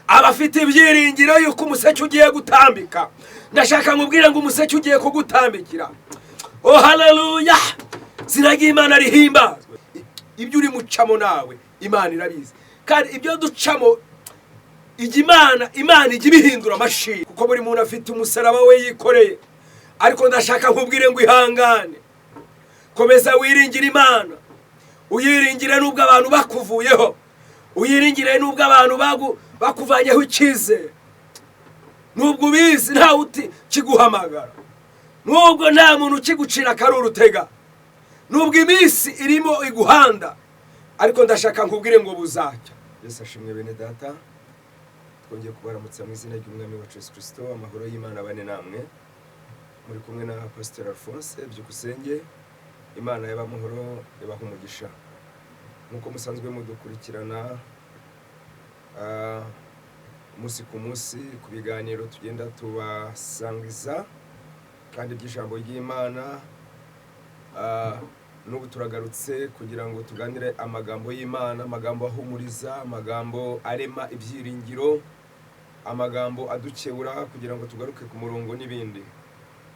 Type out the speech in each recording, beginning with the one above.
abafite ibyiringiro yuko umuseke ugiye gutambika, ndashaka nkubwire ngo umuseke ugiye kugutambikira. Oh haleluya, izina ry'Imana rihimbazwe. Ibyo uri mucamo nawe Imana irabizi, kandi ibyo ducamo Imana ijya ibihindura amashyi, kuko buri muntu afite umusaraba we yikoreye. Ariko ndashaka nkubwire ngo ihangane, komeza wiringire Imana, uyiringire nubwo abantu bakuvuyeho, uyiringire nubwo abantu bakuvanyeho icyizere, nubwo ubizi ntawe uti kiguhamagara, nubwo nta muntu ukigucira akaruru utega, nubwo iminsi irimo iguhanda, ariko ndashaka nkubwire ngo buzacya. Yesu ashimwe bene data, twongeye kubaramutsa mu izina ry'Umwami wacu Yesu Kristo. Amahoro y'Imana bane namwe, muri kumwe na Pastor Alphonse Byukusenge. Imana y'abamahoro yabaha umugisha. Nkuko musanzwe mudukurikirana umunsi ku munsi ku biganiro tugenda tubasangiza kandi by'ijambo ry'Imana, n'ubu turagarutse kugira ngo tuganire amagambo y'Imana, amagambo ahumuriza, amagambo arema ibyiringiro, amagambo adukebura kugira ngo tugaruke ku murongo n'ibindi.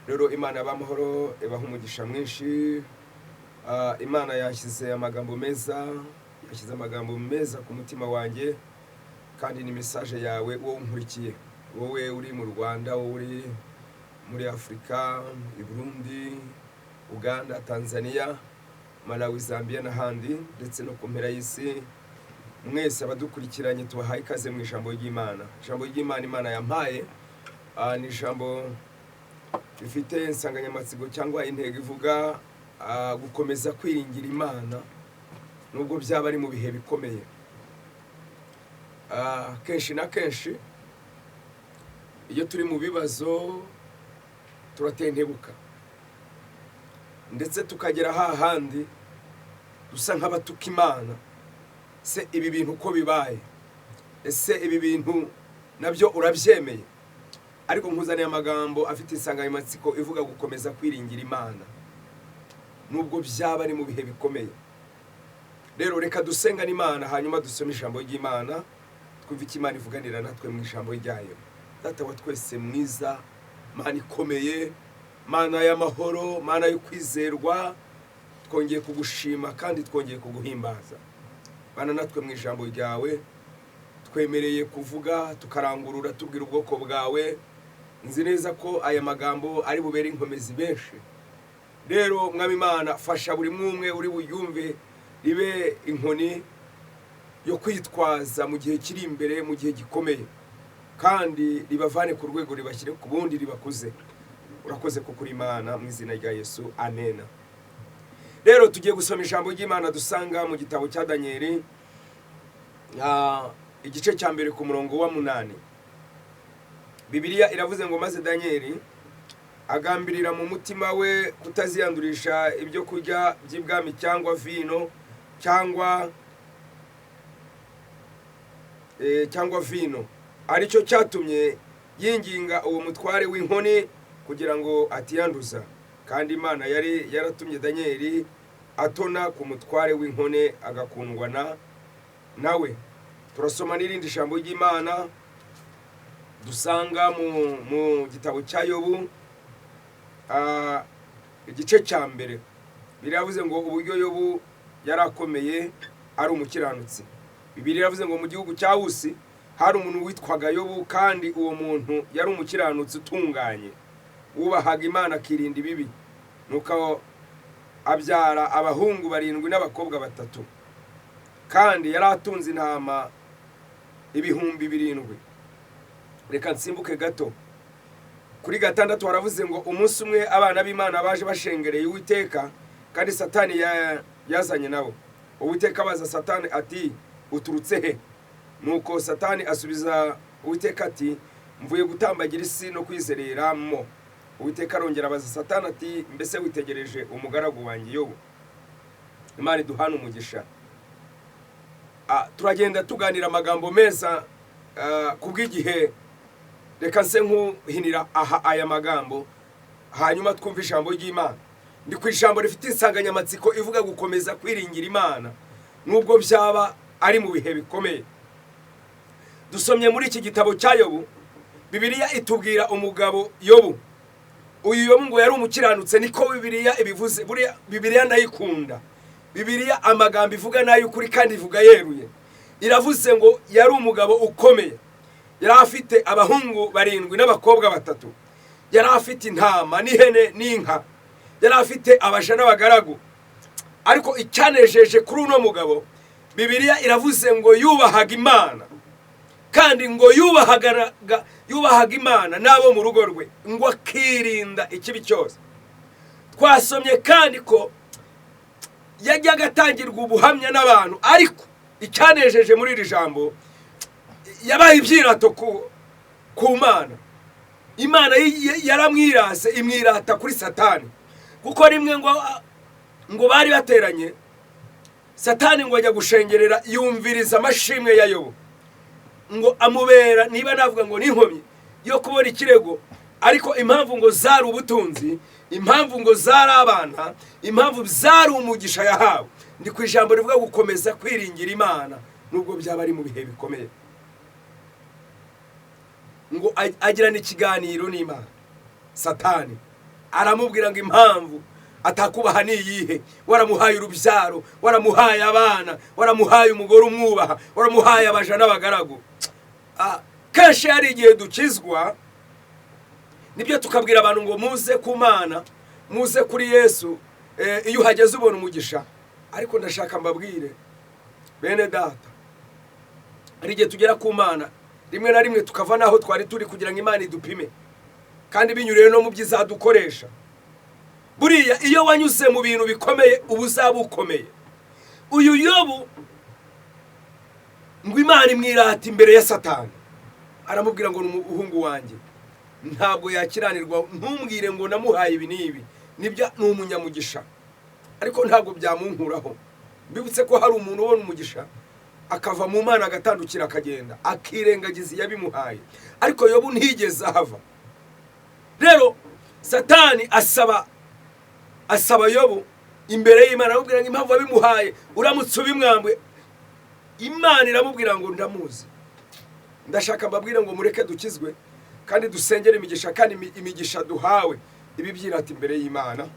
Rero Imana y'abamahoro ibaha umugisha mwinshi. Imana yashyize amagambo meza ku mutima wanjye, kandi ni message yawe wowe unkurikiye, wowe uri mu Rwanda, wowe uri muri Afrika, i Burundi, Uganda, Tanzania, Malawi, Zambia n'ahandi, ndetse no ku mpera y'isi. Mwese abadukurikiranye tubahaye ikaze mu ijambo ry'Imana. Ijambo ry'Imana Imana yampaye ni ijambo rifite insanganyamatsiko cyangwa intego ivuga gukomeza kwiringira Imana nubwo byaba ari mu bihe bikomeye. Kenshi na kenshi iyo turi mu bibazo turatentebuka, ndetse tukagera hahandi dusa nk'abatuka Imana. Se ibi bintu uko bibaye, ese ibi bintu nabyo urabyemeye? Ariko nkuzaniye amagambo afite insanganyamatsiko ivuga gukomeza kwiringira Imana nubwo byaba ari mu bihe bikomeye. Rero reka dusenga n'Imana, hanyuma dusome ijambo ry'Imana, twumve icyo Imana ivuganira natwe mu ijambo ryayo. Data wa twese mwiza, Mana ikomeye, Mana y'amahoro, Mana yo kwizerwa, twongeye kugushima kandi twongeye kuguhimbaza. Mana natwe mu ijambo ryawe twemereye kuvuga tukarangurura tubwira ubwoko bwawe. Nzi neza ko aya magambo ari bubere inkomezi benshi. Rero Mwami Imana, fasha buri mwumwe uri buyumve ribe inkoni yo kwitwaza mu gihe kiri imbere, mu gihe gikomeye, kandi ribavane ku rwego ribashyire ku bundi ribakuze. Urakoze kuko uri Imana, mu izina rya Yesu, amen. Rero tugiye gusoma ijambo ry'Imana dusanga mu gitabo cya Danieli, igice cya mbere ku murongo wa 8. Bibiliya iravuze ngo maze Danieli agambirira mu mutima we kutaziyandurisha ibyo kurya by'ibwami cyangwa vino cyangwa vino, aricyo cyatumye yinginga uwo mutware w'inkoni kugira ngo atiyanduza. Kandi Imana yari yaratumye Danieli atona ku mutware w'inkone agakundwa nawe. Turasoma n'irindi jambo ry'Imana dusanga mu gitabo cya Yobu, igice cya mbere. Biravuze ngo uburyo Yobu yarakomeye ari umukiranutsi. Bibiliya iravuze ngo mu gihugu cya Usi hari umuntu witwaga Yobu, kandi uwo muntu yari umukiranutsi utunganye, wubahaga Imana akirinda ibibi. Nuko abyara abahungu 7 n'abakobwa 3, kandi yari atunze intama 7,000. Reka nsimbuke gato kuri 6 haravuze ngo umunsi umwe abana b'Imana baje bashengereye Uwiteka, kandi Satani yazanye nabo. Uwiteka abaza Satani ati, uturutse he? Nuko Satani asubiza Uwiteka ati, mvuye gutambagira isi no kwizereramo. Uwiteka arongera abaza Satani ati, mbese witegereje umugaragu wanjye Yobu? Imana iduhana umugisha. Turagenda tuganira amagambo meza kubw'igihe. Reka nse nkuhinira aya magambo, hanyuma twumve ijambo ry'Imana. Ndi ku ijambo rifite insanganyamatsiko ivuga gukomeza kwiringira Imana nubwo byaba ari mu bihe bikomeye. dusomye muri iki gitabo cya Yobu, Bibiliya itubwira umugabo Yobu. Uyu Yobu ngo yari umukiranutse, niko Bibiliya ibivuze. Buriya Bibiliya ndayikunda. Bibiliya amagambo ivuga nayo ukuri kandi ivuga yeruye. Iravuze ngo yari umugabo ukomeye, yari afite abahungu 7 n'abakobwa 3, yari afite intama n'ihene n'inka, yari afite abaja n'abagaragu. Ariko icyanejeje kuri uno mugabo, Bibiliya iravuze ngo yubahaga Imana, kandi ngo yubahaga Imana n'abo mu rugo rwe, ngo akirinda ikibi cyose. Twasomye kandi ko yajyaga atangirwa ubuhamya n'abantu, ariko icyanejeje muri iri jambo yabaye ibyirato ku Mana. Imana yaramwirase, imwirata kuri Satani, kuko rimwe ngo bari bateranye, Satani ngo ajya gushengerera, yumviriza amashimwe ya Yobu, ngo amubera, niba navuga ngo n'inkomyi yo kubona ikirego. Ariko impamvu ngo zari ubutunzi, impamvu ngo zari abana, impamvu zari umugisha yahawe. Ndi ku ijambo rivuga gukomeza kwiringira Imana nubwo byaba ari mu bihe bikomeye. Ngo agirana ikiganiro n'Imana. Satani aramubwira ngo impamvu atakubaha ni iyihe? Waramuhaye urubyaro, waramuhaye abana, waramuhaye umugore umwubaha, waramuhaye abaja n'abagaragu. Kenshi hari igihe dukizwa, nibyo tukabwira abantu ngo muze ku Mana, muze kuri Yesu, iyo uhageze ubona umugisha. Ariko ndashaka mbabwire bene data, hari igihe tugera ku Mana rimwe na rimwe tukava naho twari turi kugira ngo Imana idupime, kandi binyuriye no mu byiza dukoresha. Buriya iyo wanyuze mu bintu bikomeye ubu uzaba ukomeye. Uyu Yobu ngo Imana imwirata imbere ya Satani, aramubwira ngo n'umuhungu wanjye ntabwo yakiranirwa, ntumbwire ngo namuhaye ibi n'ibi, nibyo ni umunyamugisha, ariko ntabwo byamunkuraho. Bibutse ko hari umuntu ubona umugisha akava mu Mana agatandukira akagenda, akirengagiza yabimuhaye. Ariko Yobu ntigeze ahava. Rero Satani asaba Yobu imbere y'Imana, aramubwira ngo impamvu abimuhaye uramutse ubimwambwe. Imana iramubwira ngo ndamuzi. Ndashaka mbabwire ngo mureke dukizwe kandi dusengere imigisha, kandi imigisha duhawe ibi byirata imbere y'Imana.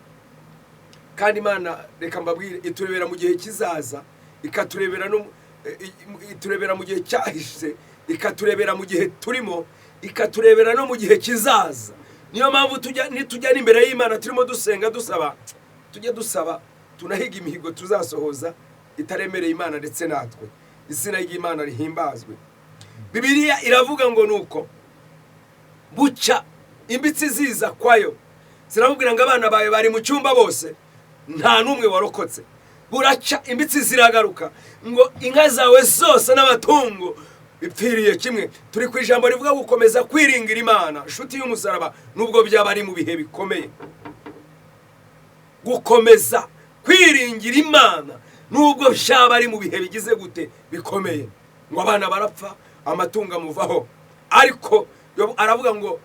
Kandi Imana reka mbabwire iturebera mu gihe kizaza, ikaturebera no iturebera mu gihe cyahise, ikaturebera mu gihe turimo, ikaturebera no mu gihe kizaza. Niyo mpamvu nitujya imbere y'Imana turimo dusenga dusaba, tunahiga imihigo tuzasohoza itaremereye Imana ndetse natwe. Izina ry'Imana rihimbazwe. Bibiliya iravuga ngo nuko bucya imbitsi ziza kwayo, ziramubwira ngo abana bawe bari mu cyumba bose, nta numwe warokotse. Buraca imbitsi ziragaruka ngo inka zawe zose n'amatungo bipfiriye kimwe. Turi ku ijambo rivuga gukomeza kwiringira Imana, nshuti y'umusaraba, nubwo byaba ari mu bihe bikomeye. Gukomeza kwiringira Imana nubwo byaba ari mu bihe bigize gute bikomeye. Ngo abana barapfa, amatungo amuvaho, ariko aravuga ngo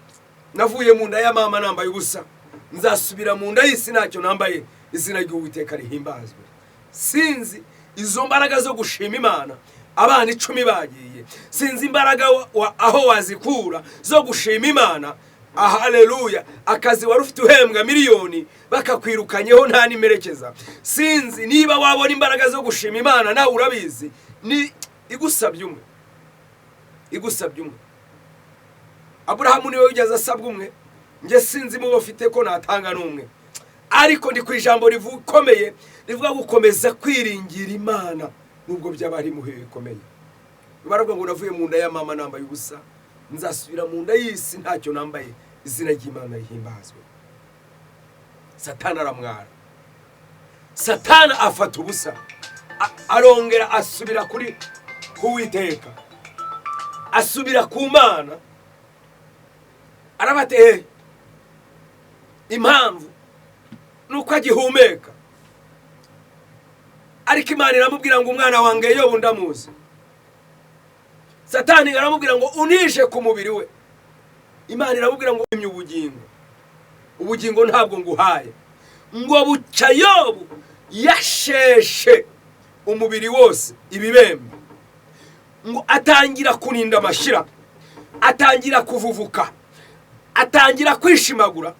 navuye mu nda ya mama nambaye ubusa, nzasubira mu nda y'isi ntacyo nambaye. Izina ry'Uwiteka rihimbazwe. Sinzi izo mbaraga zo gushima Imana, abana 10 bagiye, sinzi imbaraga aho wazikura zo gushima Imana. Haleluya. Akazi wari ufite uhembwa miliyoni bakakwirukanyeho nta nimerekeza. Sinzi niba wabona imbaraga zo gushima Imana, nawe urabizi, ni igusabye umwe. Aburahamu niwe ugeze asabwa umwe, nge sinzi mu bafite ko natanga n'umwe. Ariko ndi ku ijambo rivukomeye rivuga gukomeza kwiringira Imana nubwo byaba ari mu bihe bikomeye. Baravuga ngo navuye mu nda ya mama nambaye ubusa, nzasubira mu nda y'isi ntacyo nambaye. Izina ry'Imana rihimbazwe. Satani aramwara, Satani afata ubusa, arongera asubira kuri Uwiteka, asubira ku Mana. Arabate impamvu nuko agihumeka. Ariko Imana iramubwira ngo umwana wange Yobu ndamuzi. Satani aramubwira ngo unishe ku mubiri we. Imana iramubwira ngo imye ubugingo ntabwo nguhaye. Ngo bucya Yobu yasheshe umubiri wose ibibembe, ngo atangira kurinda amashira, atangira kuvuvuka, atangira kwishimagura,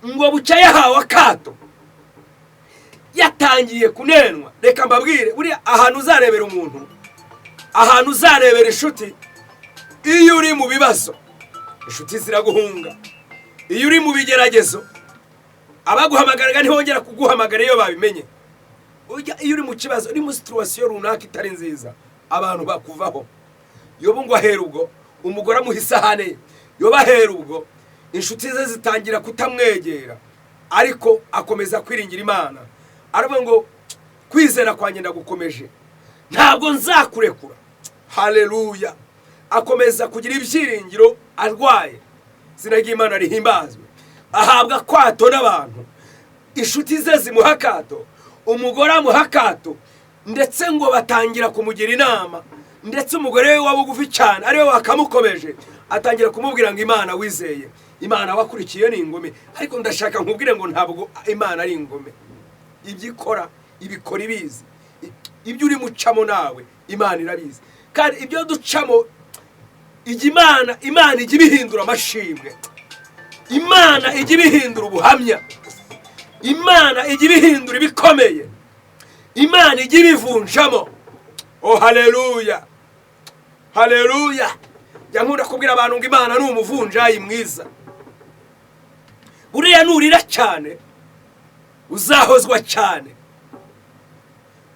ngo bucya yahawe akato, yatangiye kunenwa. Reka mbabwire, buriya ahantu uzarebera umuntu, ahantu uzarebera inshuti, iyo uri mu bibazo inshuti ziraguhunga, iyo uri mu bigeragezo abaguhamagaraga ntibongera kuguhamagara iyo babimenye. Iyo uri mu kibazo, uri mu situation runaka itari nziza, abantu bakuvaho. Yobu ngo ahera ubwo umugore amuha isahane ye, Yobu ahera ubwo inshuti ze zitangira kutamwegera, ariko akomeza kwiringira Imana. Aravuga ngo kwizera kwanjye ndagukomeje, ntabwo nzakurekura. Haleluya. Akomeza kugira ibyiringiro arwaye. Izina ry'Imana rihimbazwe. Ahabwa kwato n'abantu, inshuti ze zimuha akato, umugore amuha akato, ndetse ngo batangira kumugira inama, ndetse umugore we wabugufi cyane ariwe wakamukomeje atangira kumubwira ngo Imana wizeye, Imana wakurikiye ni ingome. Ariko ndashaka nkubwire ngo ntabwo Imana ari ingome. Ibyo ikora ibikora ibizi, ibyo uri mucamo nawe Imana irabizi. Kandi ibyo ducamo Imana ijya ibihindura amashimwe, Imana ijya ibihindura ubuhamya, Imana ijya ibihindura ibikomeye, Imana ijya ibivunjamo. Oh haleluya, haleluya. Yankunda kubwira abantu ngo Imana ni umuvunjayi mwiza. Buriya nurira cyane uzahozwa cyane,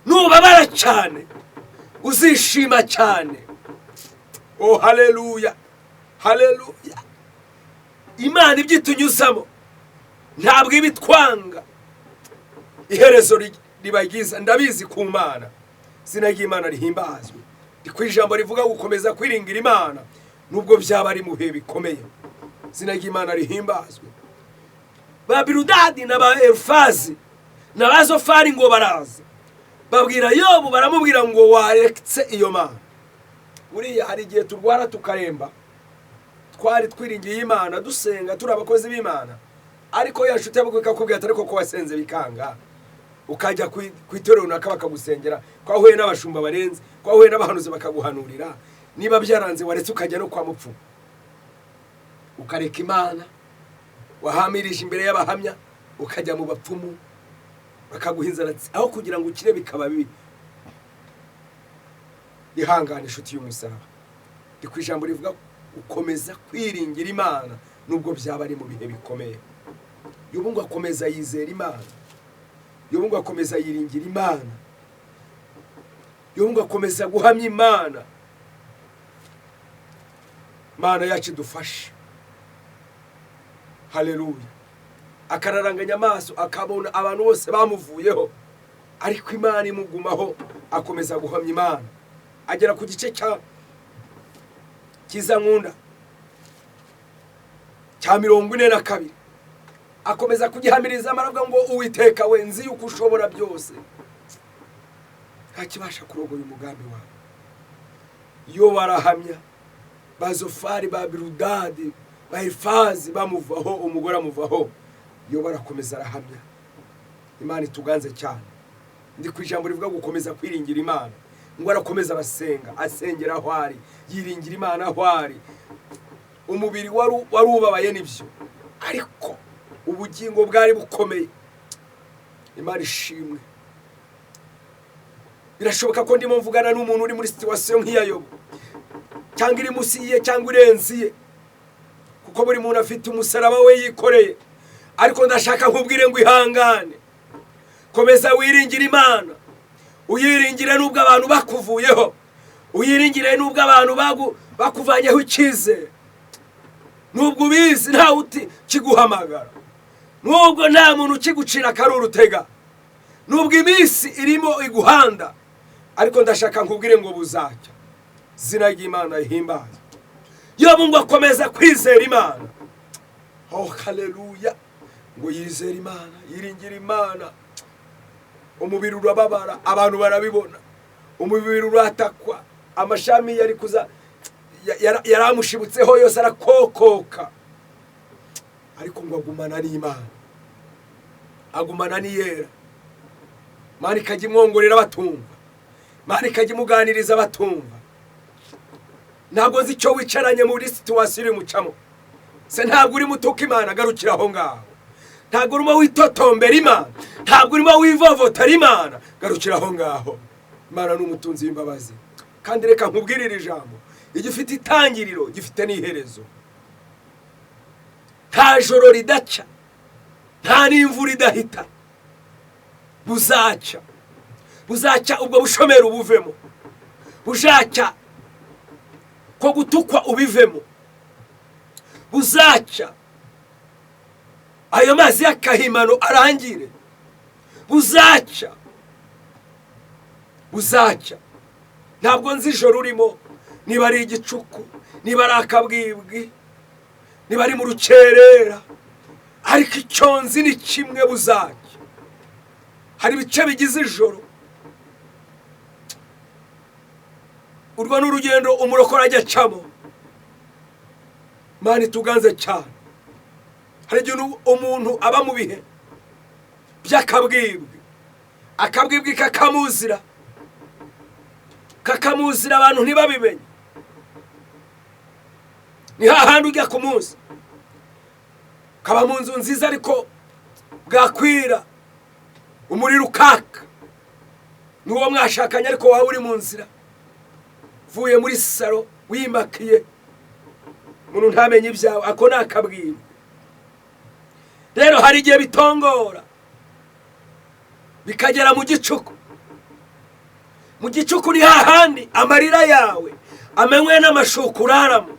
nubabara cyane uzishima cyane. Oh haleluya, haleluya. Imana ibyo itunyuzamo ntabwo ibitwanga, iherezo ribagiza ndabizi ku Mana. Izina ry'Imana rihimbazwe. Ku ijambo rivuga gukomeza kwiringira Imana nubwo byaba ari mu bihe bikomeye. Izina ry'Imana rihimbazwe. Ba Biludadi na ba Elifazi na ba Zofari ngo baraza babwira Yobu, baramubwira ngo waretse iyo Mana. Buriya hari igihe turwara tukaremba, twari twiringiye Imana dusenga turi abakozi b'Imana, ariko yashuti yabwo ikakubwira atari ko wasenze bikanga, ukajya kwitorero runaka bakagusengera, kwahuye n'abashumba barenze, kwahuye n'abahanuzi bakaguhanurira, niba byaranze waretse ukajya no kwa mupfu, ukareka Imana, wahamirije imbere y'abahamya, ukajya mu bapfumu bakaguhinzana, aho kugira ngo ukire bikaba bibi. Ihangane inshuti y'umusaraba. Ku ijambo rivuga ukomeza kwiringira Imana nubwo byaba ari mu bihe bikomeye. Yobu ngo akomeza yizera Imana, Yobu ngo akomeza yiringira Imana, Yobu ngo akomeza guhamya Imana. Mana yacu dufashe. Haleluya. Akararanganya amaso akabona abantu bose bamuvuyeho, ariko Imana imugumaho, akomeza guhamya Imana. Agera ku gice kiza nkunda cya 42, akomeza kugihamiriza amaravuga ngo Uwiteka we nzi yuko ushobora byose, ntakibasha kurogoya umugambi wawe. Yo barahamya, ba Zofari, ba Biludadi, ba Elifazi bamuvaho, umugore amuvaho, yo barakomeza arahamya. Imana ituganze cyane. Ndi ku ijambo rivuga gukomeza kwiringira Imana, ngo arakomeza abasenga, asengera aho ari, yiringira Imana aho ari. Umubiri wari ubabaye nibyo, ariko ubugingo bwari bukomeye. Imana ishimwe. Birashoboka ko ndimo mvugana n'umuntu uri muri situation nk'iya Yobu, cyangwa iri munsi ye cyangwa irenziye, kuko buri muntu afite umusaraba we yikoreye. Ariko ndashaka nkubwire ngo ihangane, komeza wiringira Imana, uyiringire nubwo abantu bakuvuyeho, uyiringire nubwo abantu bakuvanyeho icyizere, nubwo ubizi nta uti kiguhamagara, nubwo nta muntu kigucira akaruru tega, nubwo iminsi irimo iguhanda, ariko ndashaka nkubwire ngo buzacya. Izina ry'Imana ihimbaza. Yobu ngo akomeza kwizera Imana. Oh haleluya. Ngo yizera Imana, yiringira Imana. Umubiri urababara, abantu barabibona, umubiri uratakwa, amashami yari kuza yaramushibutseho yose arakokoka, ariko ngo agumana n'Imana, agumana n'iyera. Imana ikajya imwongorera batumva, Imana ikajya imuganiriza batumva. ntabwo nzi icyo wicaranye muri situwasiyo uri mucamo se ntabwo uri mutuka Imana garukira aho ngaho ntabwo urimo witotombera Imana ntabwo urimo wivovotera Imana garukira aho ngaho Imana ni umutunzi w'imbabazi kandi reka nkubwirire ijambo igifite itangiriro gifite n'iherezo nta joro ridaca nta n'imvura idahita buzacya ubwo bushomeri ubuvemo buzacya ko gutukwa ubivemo buzacya ayo mazi y'akahimano arangire buzacya ntabwo nzi ijoro urimo niba ari igicuku niba ari akabwibwi niba ari mu rukerera ariko icyo nzi ni kimwe buzacya hari ibice bigize ijoro urwo ni urugendo umurokore ajya acamo Imana ituganze cyane hari igihe umuntu aba mu bihe by'akabwibwi akabwibwi kakamuzira abantu ntibabimenye ni hahandi ujya ku munsi kaba mu nzu nziza ariko bwakwira umuriro ukaka n'uwo mwashakanye ariko waba uri mu nzira vuye muri salo wimakiye umuntu ntamenye ibyawe ako ni akabwibwi rero hari igihe bitongora bikagera mu gicuku ni hahandi amarira yawe amenwe n'amashuka uraramo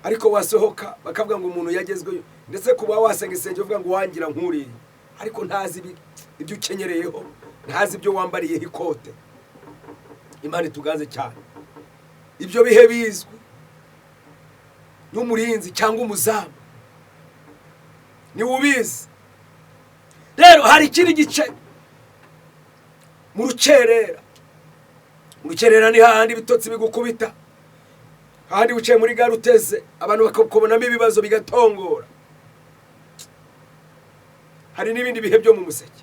ariko wasohoka bakavuga ngo umuntu yagezweyo ndetse kuba wasenga isenge uvuga ngo wangira nkuriye ariko ntazi ibyo ukenyereyeho ntazi ibyo wambariyeho ikote Imana ituganze cyane ibyo bihe bizwi n'umurinzi cyangwa umuzamu ni ubizi rero hari ikindi gice mu rukerera ni hahandi ibitotsi bigukubita hahandi wicaye muri gare uteze abantu bakakubonamo ibibazo bigatongora hari n'ibindi bihe byo mu museke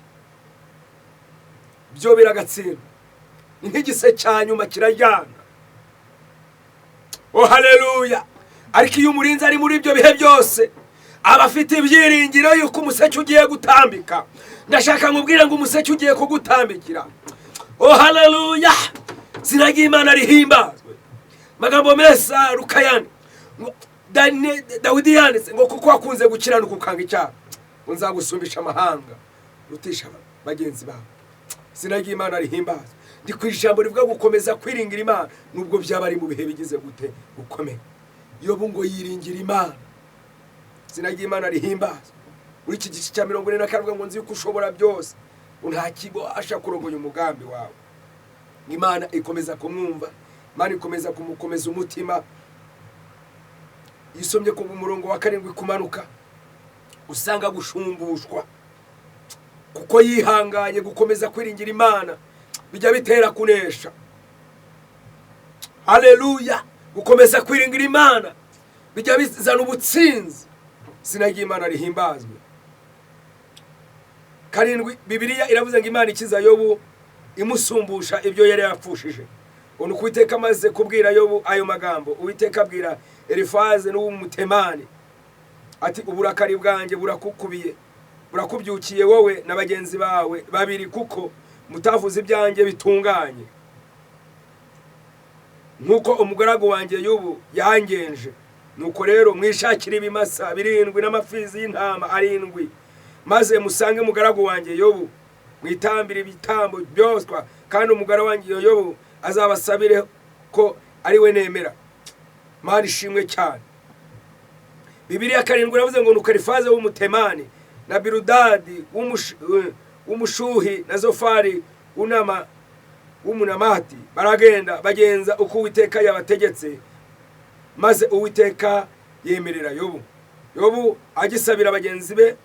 byo biragatsindwa ni nk'igise cya nyuma kirajyana oh haleluya ariko iyo umurinzi ari muri ibyo bihe byose aba afite ibyiringiro yuko umuseke ugiye gutambika ndashaka nkubwire ngo umuseke ugiye kugutambikira oh haleluya zinagiye Imana rihimbazwe magambo meza rukayani Dawidi yanditse ngo kuko wakunze gukiranuka ukanga icyaha nzagusumbisha amahanga rutisha bagenzi bawe zinagiye Imana rihimbazwe ndi ku ijambo rivuga gukomeza kwiringira Imana nubwo byaba ari mu bihe bigize gute gukomeye Yobu ngo yiringira Imana zinagiye Imana rihimbazwe muri iki gice cya 47 ngo nzi yuko ushobora byose nta kigo asha kurongonya umugambi wawe Imana ikomeza kumwumva Imana ikomeza kumukomeza umutima yisomye ku murongo wa 7 kumanuka usanga gushumbushwa kuko yihanganye gukomeza kwiringira Imana bijya bitera kunesha haleluya gukomeza kwiringira Imana bijya bizana ubutsinzi zinagiye Imana rihimbazwe 7 Bibiliya iravuze ngo Imana ikiza Yobu imusumbusha ibyo yari yapfushije uno Uwiteka amaze kubwira Yobu ayo magambo Uwiteka abwira Elifaze n'umutemani ati uburakari bwanjye burakukubiye burakubyukiye wowe na bagenzi bawe babiri kuko mutavuze ibyanjye bitunganye nkuko umugaragu wanjye Yobu yangenje nuko rero mwishakira ibimasa 7 n'amafizi y'intama 7 maze musange umugaragu wanjye Yobu mwitambira ibitambo byoswa kandi umugaragu wanjye Yobu azabasabire ko ari we nemera Imana ishimwe cyane Bibiliya 7 iravuze ngo nuko Elifaze w'umutemani na Biludadi w'umushuhi na Zofari w'umunamati baragenda bagenza uko Uwiteka yabategetse maze Uwiteka yemerera Yobu agisabira bagenzi be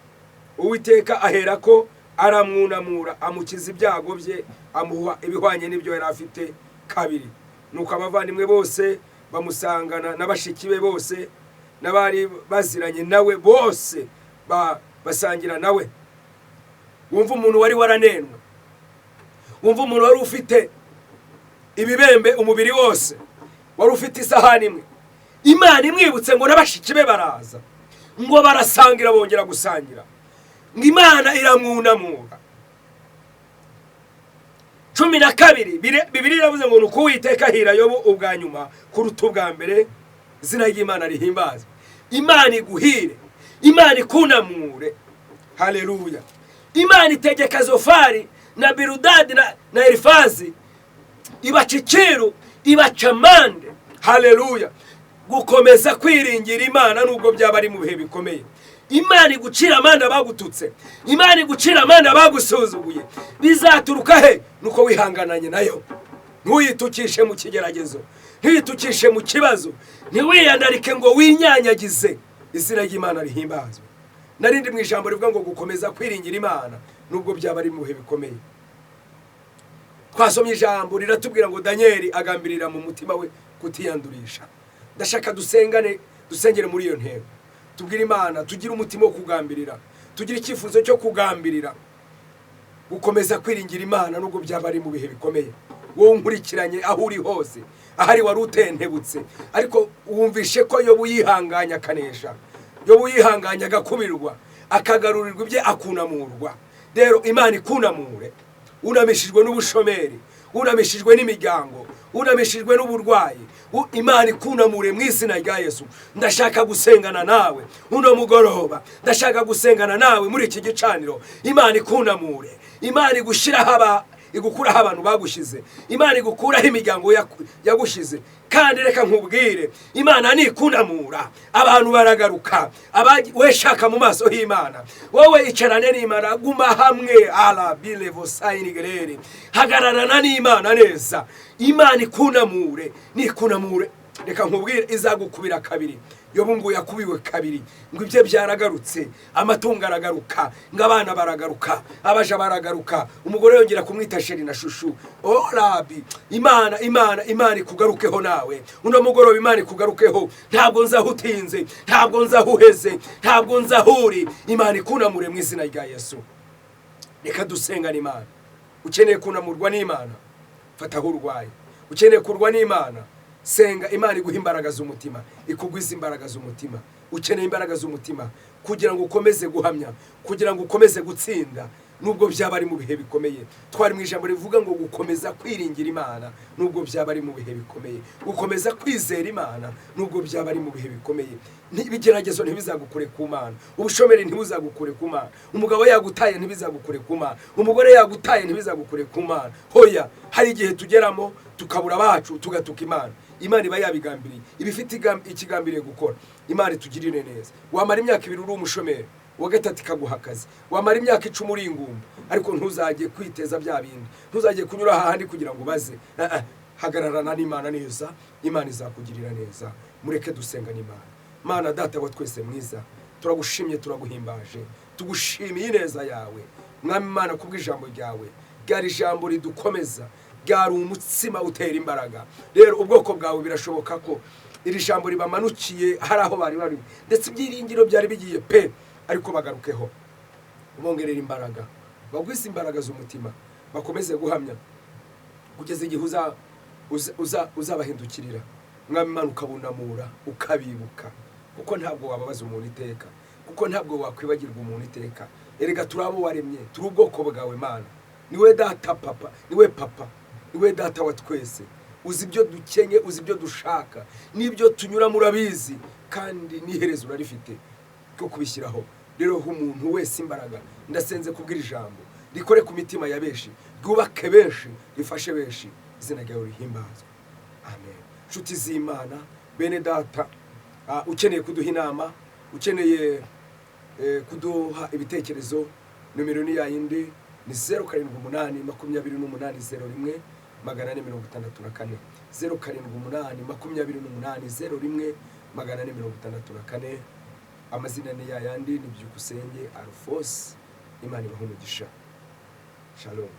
Uwiteka aherako aramwunamura amukiza ibyago bye amuha ibihwanye n'ibyo yari afite kabiri nuko abavandimwe bose bamusangana n'abashiki be bose n'abari baziranye nawe bose basangira nawe wumva umuntu wari waranenwe wumva umuntu wari ufite ibibembe umubiri wose wari ufite isahani imwe, Imana imwibutse ngo n'abashiki be baraza, ngo barasangira bongera gusangira, ngo Imana iramwunamura. 12 Bibiliya iravuze ngo nuko Uwiteka ahira Yobu ubwa nyuma kuruta ubwa mbere, izina ry'Imana rihimbazwe. Imana iguhire, Imana ikunamure. Haleluya. Imana itegeka Zofari na Biludadi na Elifazi, ibaca iciro, ibaca amande. Haleluya. Gukomeza kwiringira Imana nubwo byaba ari mu bihe bikomeye. Imana igucira amande abagututse, Imana igucira amande abagusuzuguye, bizaturuka he? Nuko wihangananye nayo. Ntuyitukishe mu kigeragezo, ntuyitukishe mu kibazo, ntiwiyandarike ngo winyanyagize. Izina ry'Imana rihimbazwe. Narindi mu ijambo rivuga ngo gukomeza kwiringira Imana nubwo byaba ari mu bihe bikomeye. Twasomye ijambo riratubwira ngo Danieli agambirira mu mutima we kutiyandurisha. Ndashaka dusengere muri iyo ntego. Tubwire Imana, tugire umutima wo kugambirira, tugire icyifuzo cyo kugambirira gukomeza kwiringira Imana nubwo byaba ari mu bihe bikomeye. Wowe nkurikiranye aho uri hose, ahari wari utentebutse, ariko wumvishe ko Yobu yihanganya akanesha, Yobu yihanganya agakubirwa, akagarurirwa ibye, akunamurwa. Rero Imana ikunamure. Unamishijwe n'ubushomeri, unamishijwe n'imiryango, unamishijwe n'uburwayi, Imana ikunamure mu izina rya Yesu. Ndashaka gusengana nawe uno mugoroba, ndashaka gusengana nawe muri iki gicaniro. Imana ikunamure, Imana igukuraho abantu bagushize, Imana igukuraho imiryango yagushize. Kandi reka nkubwire, Imana nikunamura abantu baragaruka. Weshaka mu maso y'Imana, wowe icarane n'Imana, guma hamwe alabilevosayinigerere, hagararana n'Imana neza. Imana ikunamure, nikunamure. Reka nkubwire, izagukubira kabiri. Yobu ngo yakubiwe kabiri, ngo ibye byaragarutse, amatungo aragaruka, ngo abana baragaruka, abaja baragaruka, umugore yongera kumwita sheri na shushu. Oh Rabi, Imana ikugarukeho nawe uno mugoroba. Imana ikugarukeho, ntabwo nzahutinze, ntabwo nzahuheze, ntabwo nzahuri. Imana ikunamure mu izina rya Yesu. Reka dusengane Imana. Ukeneye kunamurwa n'Imana, fataho urwaye. Ukeneye kurwa n'Imana, senga. Imana iguha imbaraga z'umutima, ikugwiza imbaraga z'umutima. Ukeneye imbaraga z'umutima kugira ngo ukomeze guhamya, kugira ngo ukomeze gutsinda nubwo byaba ari mu bihe bikomeye. Twari mu ijambo rivuga ngo gukomeza kwiringira Imana nubwo byaba ari mu bihe bikomeye, gukomeza kwizera Imana nubwo byaba ari mu bihe bikomeye. Ibigeragezo ntibizagukure ku Mana, ubushomeri ntibuzagukure ku Mana, umugabo yagutaye ntibizagukure ku Mana, umugore yagutaye ntibizagukure ku Mana. Hoya, hari igihe tugeramo tukabura abacu tugatuka Imana. Imana iba yabigambiriye, ibifite ikigambiriye gukora. Imana itugirire neza. Wamara imyaka 2 uri umushomeri, wa gatatu ikaguha akazi. Wamara imyaka 10 uri ingumba, ariko ntuzajye kwiteza bya bindi, ntuzajye kunyura hahandi kugira ngo baze. Hagararana n'Imana neza, Imana izakugirira neza. Mureke dusengane Imana. Mana Data wa twese mwiza, turagushimye, turaguhimbaje, tugushimiye neza yawe. Mwami Imana, kubw'ijambo ryawe, ryari ijambo ridukomeza, ryari umutsima utera imbaraga. Rero ubwoko bwawe birashoboka ko iri jambo ribamanukiye hari aho bari, ndetse ibyiringiro byari bigiye pe, ariko bagarukeho, ubongerera imbaraga, bagwise imbaraga z'umutima, bakomeze guhamya kugeza igihe uzabahindukirira. Mwami Imana, ukabunamura, ukabibuka, kuko ntabwo wababaza umuntu iteka, kuko ntabwo wakwibagirwa umuntu iteka. Erega turabo waremye, turi ubwoko bwawe Mana. Niwe data papa, niwe papa, niwe data wa twese. Uzi ibyo dukenye, uzi ibyo dushaka, n'ibyo tunyura murabizi, kandi n'iherezo urarifite cyo kubishyiraho. Rero umuntu wese imbaraga, ndasenze kubwira ijambo rikore ku mitima ya benshi, ryubake benshi, rifashe benshi. Izina ryawe rihimbazwe. Amen. Nshuti z'Imana, bene data, ukeneye kuduha inama, ukeneye kuduha ibitekerezo, numero ni yayindi, ni 0788201401 464 0788201401. Amazina ni yayandi, ni Byukusenge Alphonse. Imana ibahe umugisha. Shalom.